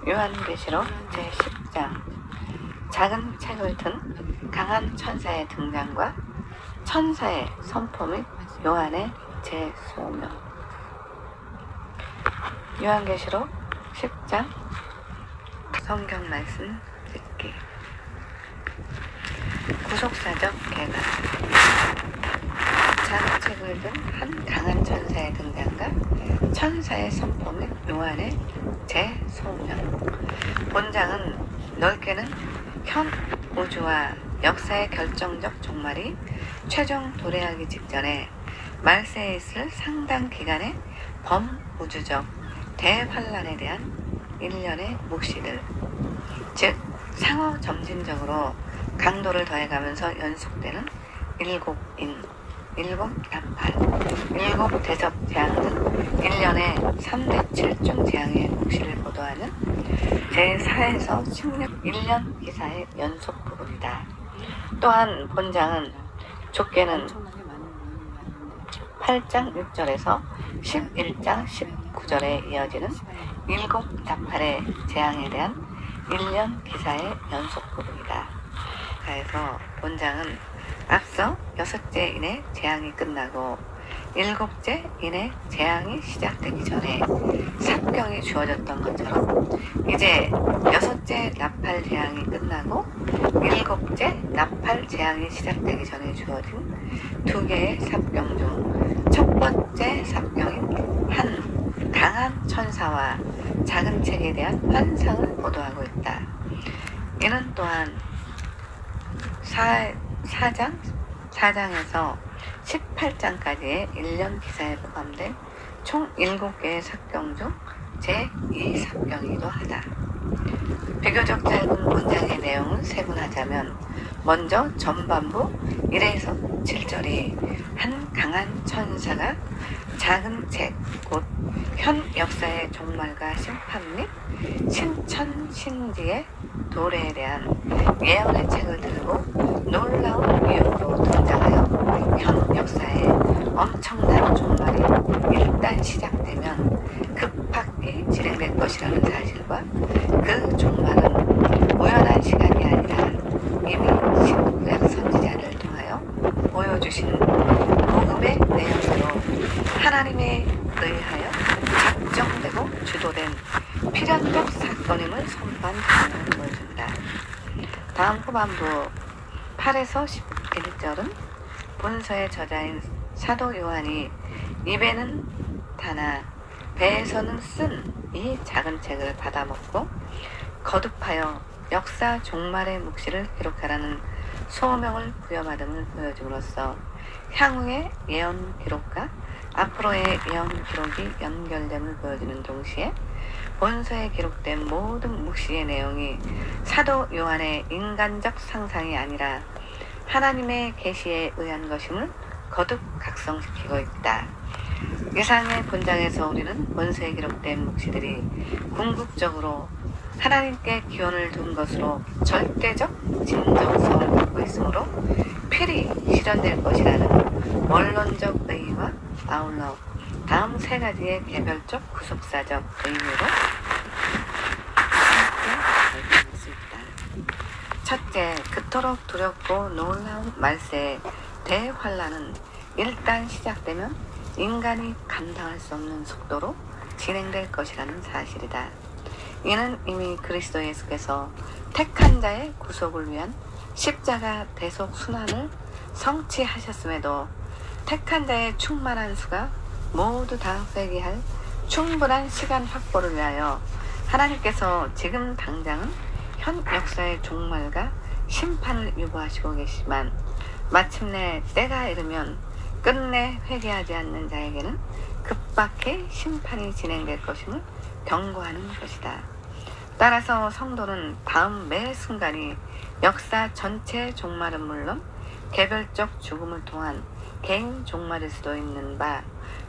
요한계시록 제10장 작은 책을 든 강한 천사의 등장과 천사의 선포 및 요한의 재소명. 요한계시록 10장 성경 말씀 읽기. 구속사적 개가. 작은 책을 든 한 강한 천사의 등장과 천사의 선포 및 요한의 재소명. 본장은 넓게는 현 우주와 역사의 결정적 종말이 최종 도래하기 직전에 말세에 있을 상당 기간의 범우주적 대환란에 대한 일련의 묵시들, 즉 상호 점진적으로 강도를 더해가면서 연속되는 일곱 나팔, 일곱 대접 재앙 등 일련의 3대 7중 재앙의 묵시를 보도하는 제4에서 16 1년 기사의 연속 부분이다. 또한 본장은 좁게는 8장 6절에서 11장 19절에 이어지는 일곱 나팔의 재앙에 대한 1년 기사의 연속 부분이다. 그래서 본장은 앞서 6째 인의 재앙이 끝나고 7째 인의 재앙이 시작되기 전에 삽경이 주어졌던 것처럼 이제 6째 나팔 재앙이 끝나고 7째 나팔 재앙이 시작되기 전에 주어진 2개의 삽경 중 첫 번째 삽경인 한 강한 천사와 작은 책에 대한 환상을 보도하고 있다. 이는 또한 4장에서 18장까지의 1년 기사에 포함된 총 7개의 삽경 중 제2삽경이기도 하다. 비교적 짧은 문장의 내용을 세분하자면 먼저 전반부 1에서 7절이 한 강한 천사가 작은 책, 곧 현 역사의 종말과 심판 및 신천신지의 도래에 대한 예언의 책을 들고 놀라운 위협으로 등장하여 현 역사의 엄청난 종말이 일단 시작되면 급하게 진행될 것이라는 사실과 그 종말은 우연한 시간이 아니라 이미 신구약 선지자를 통하여 보여주신 복음의 내용으로 하나님에 의하여 작정되고 주도된 필연적 사건임을 선포한 장면을 보여준다. 다음 후반부 8에서 11절은 본서의 저자인 사도 요한이 입에는 다나 배에서는 쓴 이 작은 책을 받아먹고 거듭하여 역사 종말의 묵시를 기록하라는 소명을 부여받음을 보여줌으로써 향후의 예언 기록과 앞으로의 예언 기록이 연결됨을 보여주는 동시에 본서에 기록된 모든 묵시의 내용이 사도 요한의 인간적 상상이 아니라 하나님의 계시에 의한 것임을 거듭 각성시키고 있다. 이상의 본장에서 우리는 본서에 기록된 묵시들이 궁극적으로 하나님께 기원을 둔 것으로 절대적 진정성을 갖고 있으므로 필히 실현될 것이라는 원론적 의의와 아울러 다음 세 가지의 개별적 구속사적 의미로 발견할 수 있다. 첫째, 그토록 두렵고 놀라운 말세의 대환란은 일단 시작되면 인간이 감당할 수 없는 속도로 진행될 것이라는 사실이다. 이는 이미 그리스도 예수께서 택한 자의 구속을 위한 십자가 대속 순환을 성취하셨음에도 택한 자의 충만한 수가 모두 다 회개할 충분한 시간 확보를 위하여 하나님께서 지금 당장은 현 역사의 종말과 심판을 유보하시고 계시지만 마침내 때가 이르면 끝내 회개하지 않는 자에게는 급박히 심판이 진행될 것임을 경고하는 것이다. 따라서 성도는 다음 매 순간이 역사 전체의 종말은 물론 개별적 죽음을 통한 개인 종말일 수도 있는 바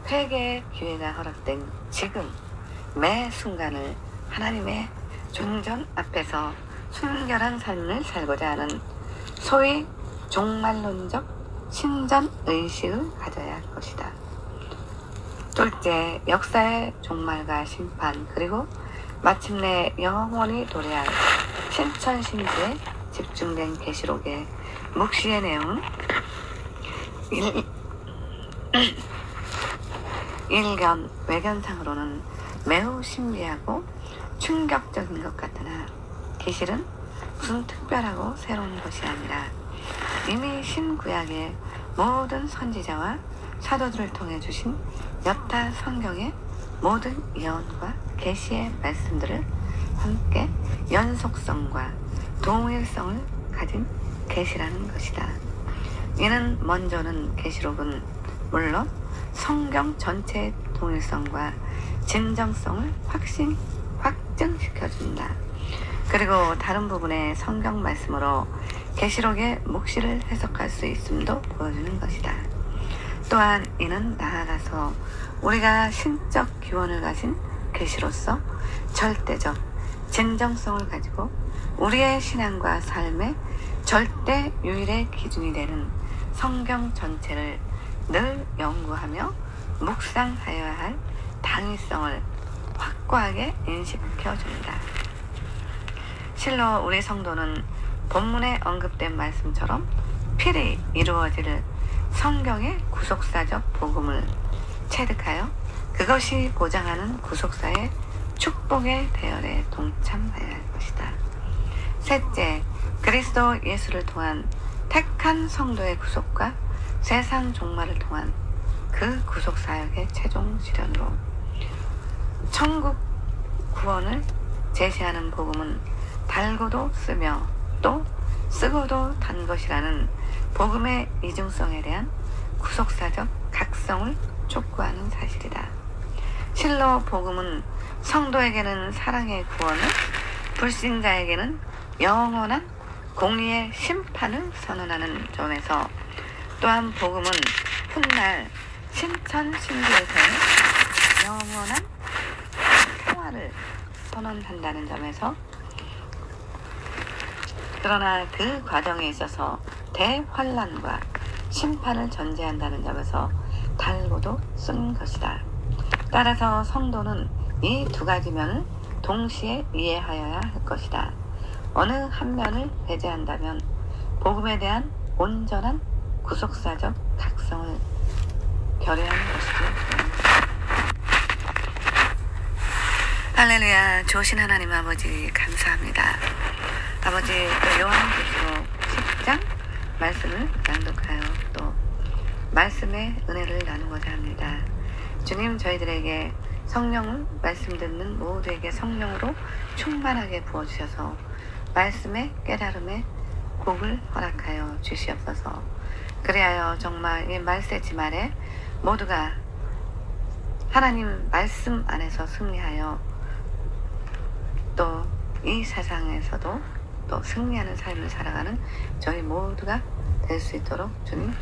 회개의 기회가 허락된 지금 매 순간을 하나님의 존전 앞에서 순결한 삶을 살고자 하는 소위 종말론적 신전의식을 가져야 할 것이다. 둘째, 역사의 종말과 심판 그리고 마침내 영원히 도래할 신천신지에 집중된 계시록의 묵시의 내용은 일견 외견상으로는 매우 신비하고 충격적인 것 같으나 기실은 무슨 특별하고 새로운 것이 아니라 이미 신구약의 모든 선지자와 사도들을 통해 주신 여타 성경의 모든 예언과 계시의 말씀들을 함께 연속성과 동일성을 가진 계시라는 것이다. 이는 먼저는 계시록은 물론 성경 전체의 동일성과 진정성을 확증시켜준다. 그리고 다른 부분의 성경 말씀으로 계시록의 묵시를 해석할 수 있음도 보여주는 것이다. 또한 이는 나아가서 우리가 신적 기원을 가진 계시로서 절대적 진정성을 가지고 우리의 신앙과 삶의 절대 유일의 기준이 되는 성경 전체를 늘 연구하며 묵상하여야 할 당위성을 확고하게 인식시켜줍니다. 실로 우리 성도는 본문에 언급된 말씀처럼 필히 이루어질 성경의 구속사적 복음을 체득하여 그것이 보장하는 구속사의 축복의 대열에 동참해야 할 것이다. 셋째, 그리스도 예수를 통한 택한 성도의 구속과 세상 종말을 통한 그 구속사역의 최종 실현으로 천국 구원을 제시하는 복음은 달고도 쓰며 또 쓰고도 단 것이라는 복음의 이중성에 대한 구속사적 각성을 촉구하는 사실이다. 실로 복음은 성도에게는 사랑의 구원을, 불신자에게는 영원한 공의의 심판을 선언하는 점에서, 또한 복음은 훗날 신천신지에서의 영원한 평화를 선언한다는 점에서, 그러나 그 과정에 있어서 대환란과 심판을 전제한다는 점에서 달고도 쓴 것이다. 따라서 성도는 이 두 가지 면을 동시에 이해하여야 할 것이다. 어느 한 면을 배제한다면 복음에 대한 온전한 구속사적 각성을 결여하는 것이지. 할렐루야. 좋으신 하나님 아버지 감사합니다. 아버지, 또 요한계시록 10장 말씀을 낭독하여 또 말씀의 은혜를 나누고자 합니다. 주님, 저희들에게 성령을 말씀 듣는 모두에게 성령으로 충만하게 부어주셔서 말씀의 깨달음의 복을 허락하여 주시옵소서. 그리하여 정말 이 말세지 말에 모두가 하나님 말씀 안에서 승리하여 또 이 세상에서도 또 승리하는 삶을 살아가는 저희 모두가 될 수 있도록 주님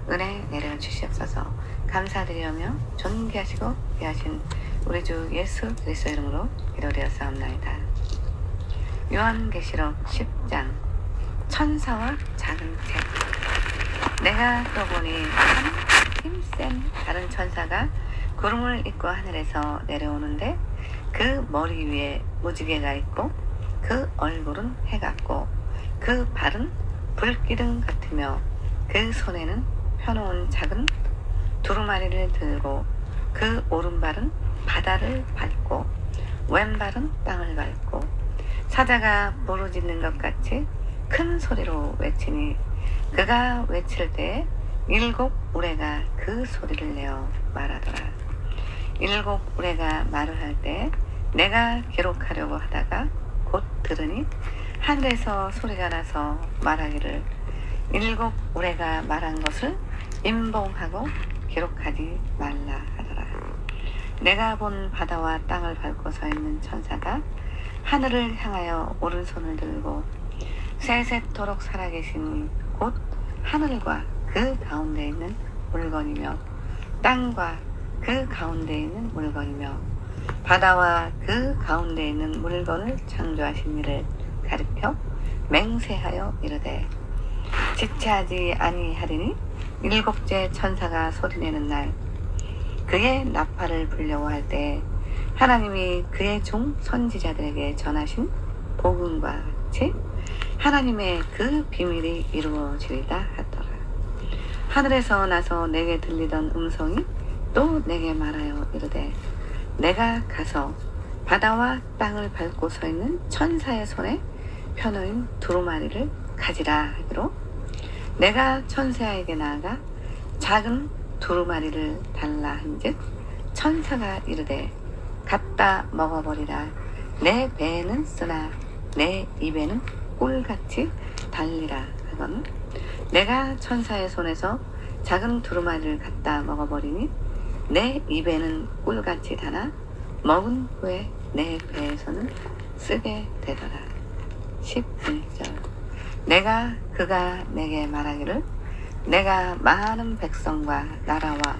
은혜 내려 주시옵소서. 감사드리며 존귀하시고 귀하신 우리 주 예수 그리스도 이름으로 기도되었사옵나이다. 요한계시록 10장 천사와 작은 책. 내가 또 보니 한 힘센 다른 천사가 구름을 입고 하늘에서 내려오는데 그 머리 위에 무지개가 있고 그 얼굴은 해 같고 그 발은 불기둥 같으며 그 손에는 펴놓은 작은 두루마리를 들고 그 오른발은 바다를 밟고 왼발은 땅을 밟고 사자가 부르짖는 것 같이 큰 소리로 외치니 그가 외칠 때에 7 우레가 그 소리를 내어 말하더라. 7 우레가 말을 할 때 내가 기록하려고 하다가 곧 들으니 하늘에서 소리가 나서 말하기를 7 우레가 말한 것을 임봉하고 기록하지 말라 하더라. 내가 본 바다와 땅을 밟고 서 있는 천사가 하늘을 향하여 오른손을 들고 세세토록 살아계시니 곧 하늘과 그 가운데 있는 물건이며 땅과 그 가운데 있는 물건이며 바다와 그 가운데 있는 물건을 창조하신 이를 가리켜 맹세하여 이르되 지체하지 아니하리니 7째 천사가 소리내는 날 그의 나팔을 불려고 할 때 하나님이 그의 종 선지자들에게 전하신 복음과 같이 하나님의 그 비밀이 이루어지리다 하더라. 하늘에서 나서 내게 들리던 음성이 또 내게 말하여 이르되 내가 가서 바다와 땅을 밟고 서 있는 천사의 손에 펴놓인 두루마리를 가지라 하기로 내가 천사에게 나아가 작은 두루마리를 달라 한즉 천사가 이르되 갖다 먹어버리라. 내 배에는 쓰나 내 입에는 꿀같이 달리라 하거늘 내가 천사의 손에서 작은 두루마리를 갖다 먹어버리니 내 입에는 꿀같이 달아 먹은 후에 내 배에서는 쓰게 되더라. 11절 내가 그가 내게 말하기를 내가 많은 백성과 나라와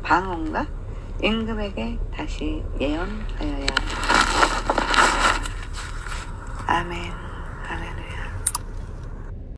방언과 임금에게 다시 예언하여야. 아멘. 할렐루야.